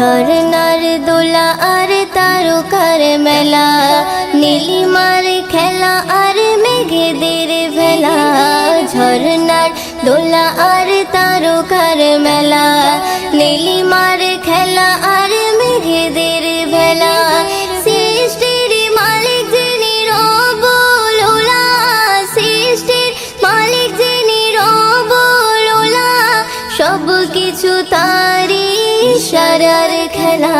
ঝরনার দোলা আর তারকার মেলা, নীলিমার খেলা আর মেঘেদের ভেলা। ঝরনার দোলা আর তারকার মেলা, নীলিমার খেলা আর মেঘেদের ভেলা। সৃষ্টির মালিক যিনি রব্বুল উলা, সৃষ্টির মালিক যিনি রব্বুল উলা, সব কিছু তারই ইশারার খেলা।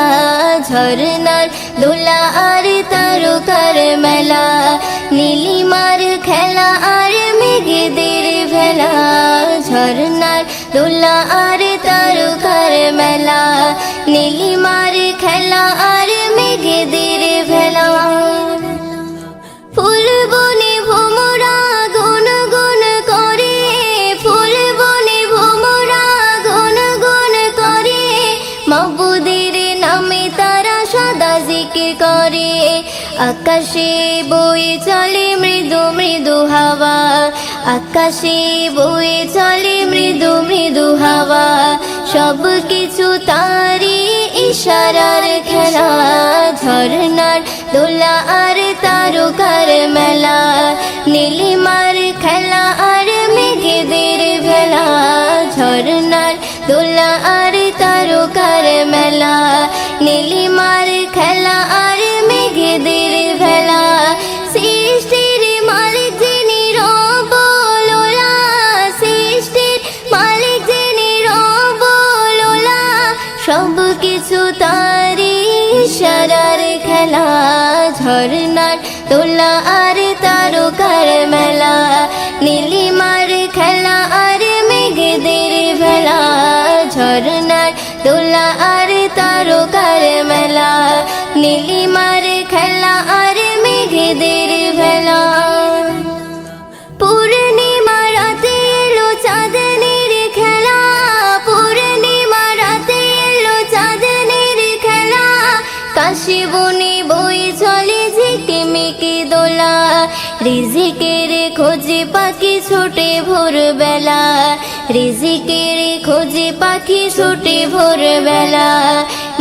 ঝরনার দোলা আর তারকার মেলা, নীলিমার খেলা আর মেঘেদের ভেলা। ঝরনার দোলা আর তারকার মেলা, নীলিমার খেলা আর মেঘেদের ভেলা। ফুল বনে ভোমরা গুনগুন করে, ফুল বনে ভোমরা গুনগুন করে, মাবুদের নামে তারা সদা জিকির করে। আকাশে বয়ে চলে মৃদু মৃদু হাওয়া, আকাশে বয়ে চলে মৃদু মৃদু হাওয়া, সব কিছু তারই ইশারার খেলা। ঝরনার দোলা আর তারকার মেলা, নীলিমার খেলা আর মেঘেদের ভেলা। ঝরনার দোলা আর তারকার মেলা, নীলিমার খেলা আর মেঘেদের ভেলা। সৃষ্টির মালিক যিনি রব্বুল উলা, সৃষ্টির মালিক যিনি রব্বুল উলা, সব কিছু তারই ইশারার খেলা। ঝরনার দোলা আর তারকার মেলা, নীলিমার খেলা আর মেঘেদের ভেলা। ঝরনার দোলা আর তারকার মেলা, নীলিমার খেলা আর মেঘেদের ভেলা। পূর্ণিমা রাতে এলো চাঁদনীর খেলা, পূর্ণিমা রাতে এলো চাঁদনীর খেলা, কাশি বনে বয়ে চলে ঝিকিমিকি দোলা। রিজিকের খোঁজে পাখি ছোটে ভোরবেলা, রিজিকের খোঁজে পাখি ছোটে ভোরবেলা,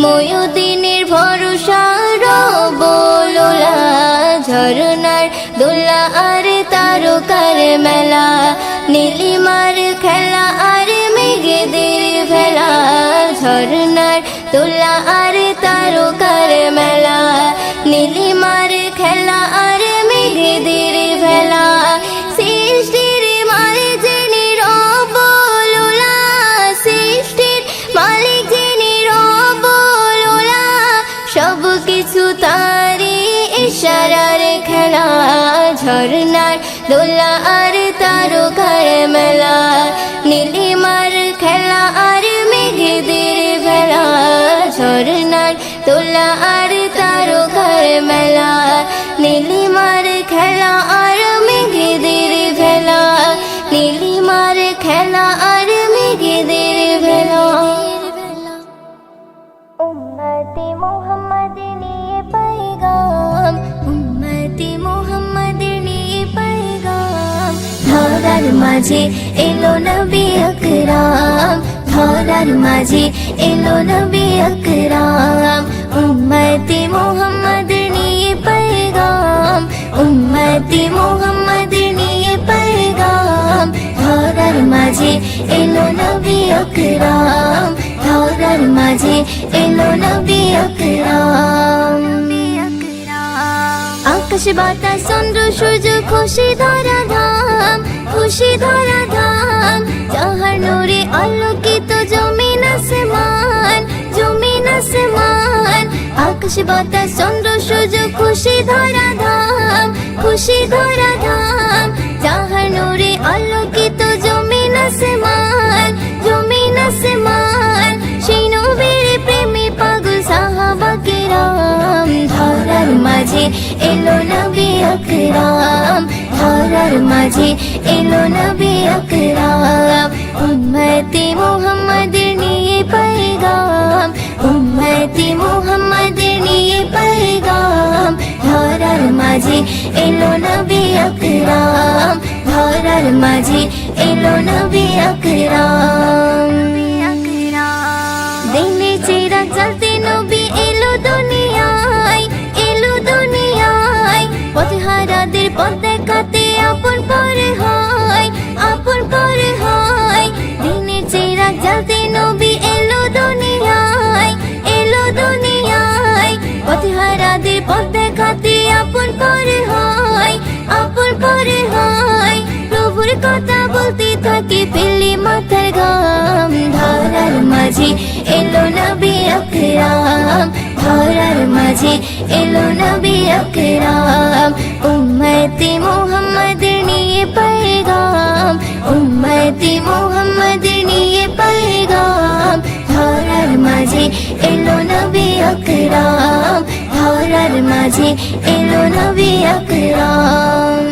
ময়ূদিনের ভরসা রব্বুল উলা। ঝরনার দোলা আর তারকার মেলা, নীলিমার খেলা আর মেঘেদের ভেলা। ঝরনার দোলা আর তারকার মেলা, নীলিমার খেলা আর মেঘেদের ভেলা। সৃষ্টির মালিক যিনি রব্বুল উলা, সৃষ্টির মালিক যিনি রব্বুল উলা, সব কিছু তারই ইশারার খেলা। ঝরনার দোলা আর তারকার মেলা, নীলিমার খেলা আর মেঘেদের ভেলা। ঝরনার দোলা আর তারকার মেলা, নীলিমার খেলা আর মেঘেদের ভেলা, নীলিমার খেলা আর মেঘেদের ভেলা। উম্মতে মুহাম্মদ নিয়ে পায়গাম, উম্মতে মুহাম্মদ নিয়ে পায়গাম। ধরার মাঝে এলো নবী আকরাম, ধরার মাঝে এলো নবী আকরাম। উম্মতে মুহাম্মদ নিয়ে পায়গাম, উম্মতে মুহাম্মদ নিয়ে পায়গাম। ধরার মাঝে এলো নবী আকরাম, ধরার মাঝে এলো নবী আকরাম। আকাশ বাতাস চন্দ্র সূর্য খুশি ধরা ধাম, খুশি ধরা ধাম। যাহার নূরে আলোকিত জমিন আসমান, জমিন আসমান। আকাশ বাতাস চন্দ্র সূর্য খুশি ধরা ধাম, খুশি ধরা ধাম। যাহার নূরে আলোকিত জমিন আসমান, জমিন আসমান। সেই নবীর প্রেমে পাগল সাহাবা কেরাম। ধরার মাঝে এলো নবী আকরাম, ধরার মাঝে এলো নবী আকরাম। উম্মতে মুহাম্মদ নিয়ে পায়গাম, উম্মতে মুহাম্মদ নিয়ে পায়গাম। ধরার মাঝে এলো নবী আকরাম, ধরার মাঝে এলো নবী আকরাম। দিনে চিরাগ জ্বলতে কথা বলতে থাকি ফেলি মাথার ঘাম। ধরার মাঝে এলো নবী আকরাম, ধরার মাঝে এলো নবী আকরাম। উম্মতে মুহাম্মদের নিয়ে পয়গাম, উম্মতে মুহাম্মদের নিয়ে পয়গাম। ধরার মাঝে এলো নবী আকরাম, ধরার মাঝে এলো নবী আকরাম।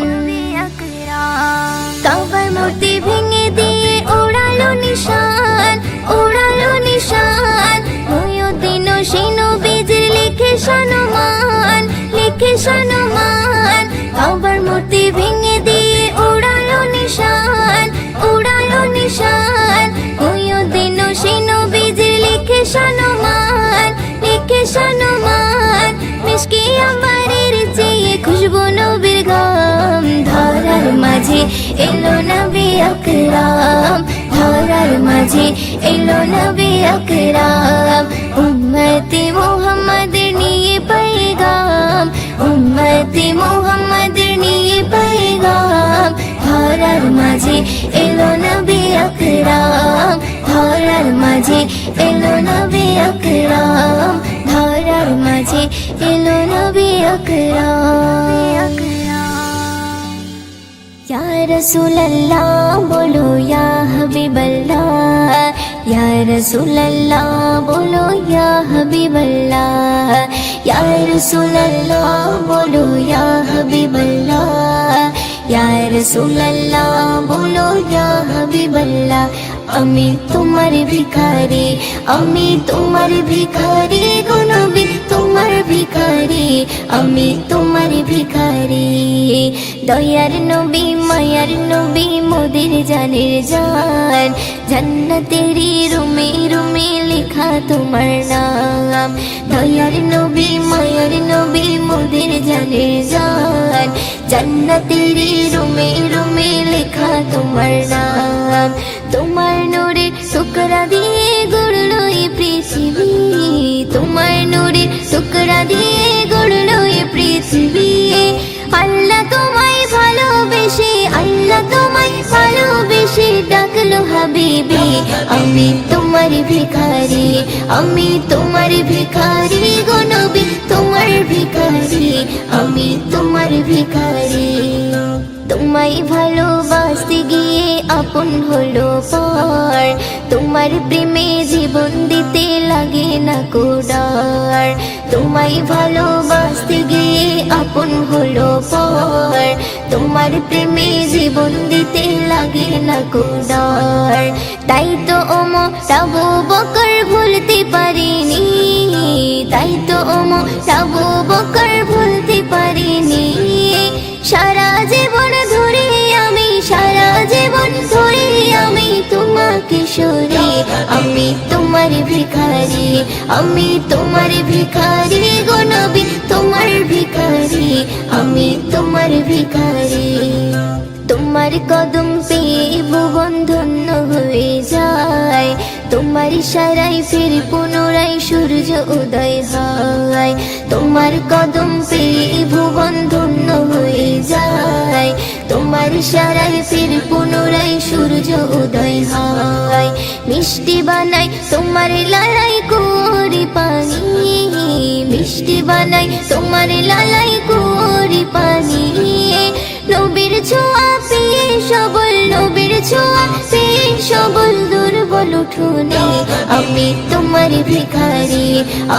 কাবার মূর্তি ভেঙে দিয়ে ওড়ালো নিশান, ওড়ালো নিশান। মুহিউদ্দিন সেই নবীজির লিখে সম্মান, লিখে সম্মান। কাবার মূর্তি ভেঙে দিয়ে ওড়ালো নিশান, ওড়ালো নিশান। মুহিউদ্দিন সেই নবীজির লিখে সম্মান, লিখে সম্মান। মিশকে আম্বারের চেয়ে খুশবু নবীর ঘাম। ধরার মাঝে এলো নবী আকরাম, ধরার মাঝে এলো নবী আকরাম। উম্মতে মুহাম্মদের নিয়ে পয়গাম, উম্মতে মুহাম্মদের নিয়ে পয়গাম। ধরার মাঝে এলো নবী আকরাম, ধরার মাঝে এলো নবী আকরাম। ধরার মাঝে এলো নবী আকরাম। या रसूल अल्लाह बोलो या हबीब अल्लाह, या रसूल अल्लाह बोलो या हबीब अल्लाह, या रसूल अल्लाह बोलो या हबीब अल्लाह, या रसूल अल्लाह बोलो या हबीब अल्लाह। আমি তোমার ভিখারি, আমি তোমার ভিখারি গো নবী, তোমার ভিখারি, আমি তোমার ভিখারি। দয়ার নবী মায়ার নবী মোদের জানের জান, জান্নাতেরি রুমে রুমে লেখা তোমার নাম। দয়ার নবী মায়ার নবী মোদের জানের জান, জান্নাতেরি রুমে রুমে লেখা তোমার নাম। তোমার নূরে টুকরা দিয়ে গড়লো এই পৃথিবী, তোমার নূরে টুকরা দিয়ে গড়লো এই পৃথিবী। আল্লাহ তোমায় ভালোবেসে, আল্লাহ তোমায় ভালোবেসে ডাকলো হাবিবি। আমি তোমার ভিখারি, আমি তোমার ভিখারি গো নবী, তোমার ভিখারি, আমি তোমার ভিখারি। তোমায় ভালোবাসতে গিয়ে আপন হলো পর, তোমার প্রেমে জীবন দিতে লাগে না কো ডর। তোমায় ভালোবাসতে গিয়ে আপন হলো পর, তোমার প্রেমে জীবন দিতে লাগে না কো ডর। তাই তো ওমর আবু বকর ভুলতে পারিনি, তাই তো ওমর আবু বকর ভুলতে পারিনি। সারা জীবন ধরে আমি, সারা জীবন ধরে আমি তোমাকে সরি। আমি তোমার ভিখারি, আমি তোমার ভিখারি গো নবী, তোমার ভিখারি, আমি তোমার ভিখারি। তোমার কদম পেয়ে ভুবন ধন্য হয়ে যায়, তোমার ইশারায় ফির পুনরায় সূর্য উদয় হয়। তোমার কদম পেয়ে ভুবন ধন্য হয়ে যায়, তোমার ইশারায় ফির পুনরায় সূর্য উদয় হয়। মিষ্টি বানাই তোমার লালাই করি পানি, মিষ্টি বানাই তোমার লালাই করি পানি। নবীর ছোঁয়া পেয়ে সবল, নবীর ছোঁয়া পেয়ে সবল দুর্বল উঠোনে। আমি তোমার ভিখারি,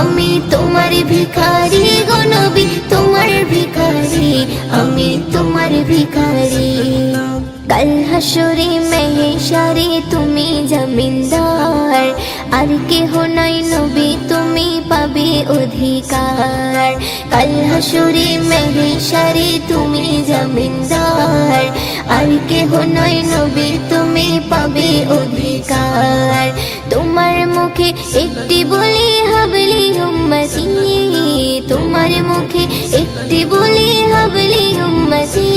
আমি তোমার ভিখারি গো নবী, তোমার ভিখারি, আমি তোমার ভিখারি। কাল হাসরে মেহেশারে তুমি জমিনদার, আর কেহ নাই নবী তুমি পাবে অধিকার। কাল হাসরে মেহেশারে তুমি জমিনদার, আর কেহ নাই নবী তুমি পাবে অধিকার। তোমার মুখে একটি বলি হাবলি উম্মতি, তোমার মুখে একটি বলি হাবলি উম্মতি।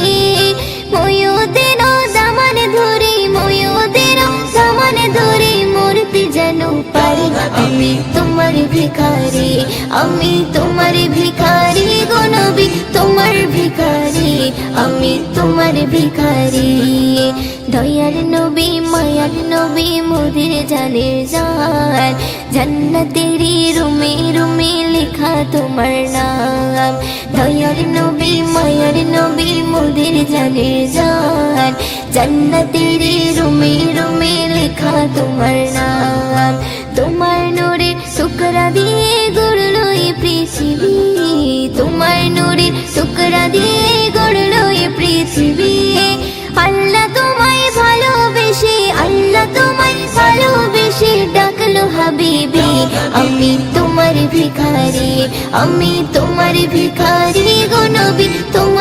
ময়ূদের দামান ধরে, ময়ূদের দামান ধরে মূর্তি যেন পারি। আমি তোমার ভিখারি, আমি তোমার ভিখারি গো নবী, তোমার ভিখারি, আমি তোমার ভিখারি। দয়ার নবী মায়ার নবী মোদের জানের জান, জান্নাতেরি রুমে রুমে লেখা তোমার নাম। দয়ার নবী মায়ার নবী মোদের জানের জান, জান্নাতেরি রুমে রুমে লেখা তোমার নাম। তোমার নূরের টুকরা দিয়ে গড়লো এই পৃথিবী, তোমার নূরের টুকরা দিয়ে গড়লো এই পৃথিবী। আল্লাহ তোমায় ভালোবেসে, আল্লাহ তোমায় ভালোবেসে ডাকলো হাবিবি। আমি তোমার ভিখারি, আমি তোমার ভিখারি গো নবী, তোমার